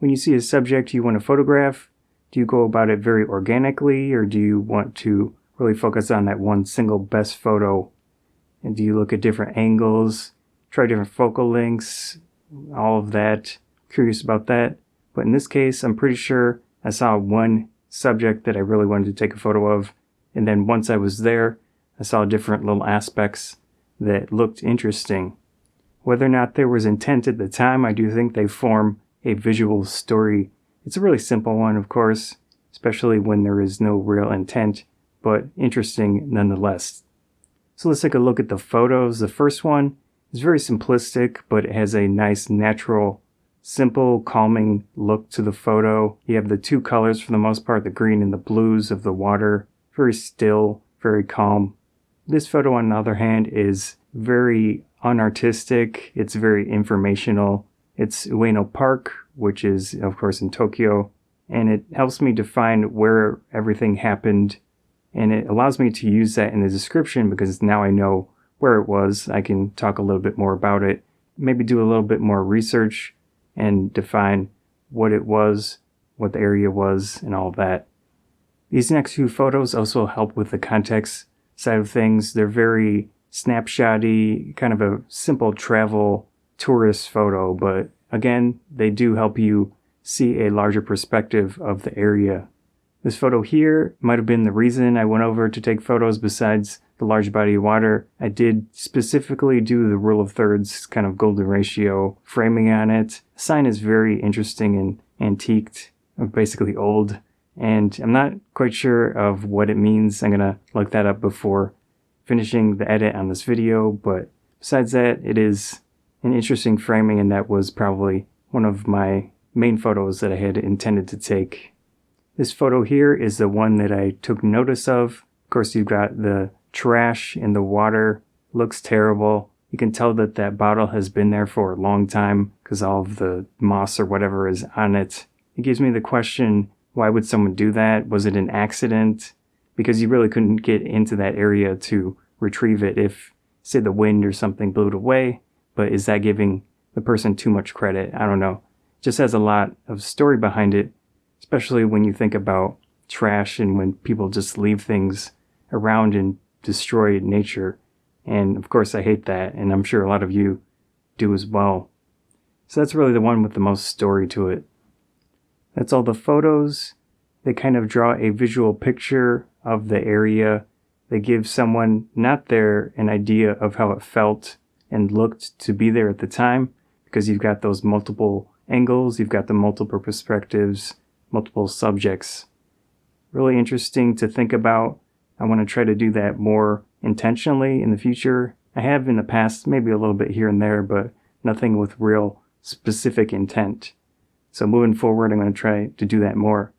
when you see a subject you want to photograph, do you go about it very organically, or do you want to really focus on that one single best photo? And do you look at different angles, try different focal lengths, all of that? Curious about that. But in this case, I'm pretty sure I saw one subject that I really wanted to take a photo of, and then once I was there, I saw different little aspects that looked interesting. Whether or not there was intent at the time, I do think they form a visual story. It's a really simple one, of course, especially when there is no real intent, but interesting nonetheless. So let's take a look at the photos. The first one is very simplistic, but it has a nice, natural, simple, calming look to the photo. You have the two colors for the most part, the green and the blues of the water. Very still, very calm. This photo, on the other hand, is very unartistic. It's very informational. It's Ueno Park, which is, of course, in Tokyo, and it helps me define where everything happened, and it allows me to use that in the description because now I know where it was. I can talk a little bit more about it, maybe do a little bit more research and define what it was, what the area was, and all of that. These next few photos also help with the context side of things. They're very snapshotty, kind of a simple travel tourist photo, but again, they do help you see a larger perspective of the area. This photo here might have been the reason I went over to take photos besides the large body of water. I did specifically do the rule of thirds, kind of golden ratio framing on it. The sign is very interesting and antiqued, basically old, and I'm not quite sure of what it means. I'm gonna look that up before finishing the edit on this video, but besides that, it is an interesting framing, and that was probably one of my main photos that I had intended to take. This photo here is the one that I took notice of. Of course, you've got the trash in the water. Looks terrible. You can tell that that bottle has been there for a long time because all of the moss or whatever is on it. It gives me the question, why would someone do that? Was it an accident? Because you really couldn't get into that area to retrieve it if, say, the wind or something blew it away. But is that giving the person too much credit? I don't know. It just has a lot of story behind it, especially when you think about trash and when people just leave things around and destroy nature. And of course I hate that, and I'm sure a lot of you do as well. So that's really the one with the most story to it. That's all the photos. They kind of draw a visual picture of the area. They give someone not there an idea of how it felt and looked to be there at the time, because you've got those multiple angles, you've got the multiple perspectives, multiple subjects. Really interesting to think about. I want to try to do that more intentionally in the future. I have in the past, maybe a little bit here and there, but nothing with real specific intent. So moving forward, I'm going to try to do that more.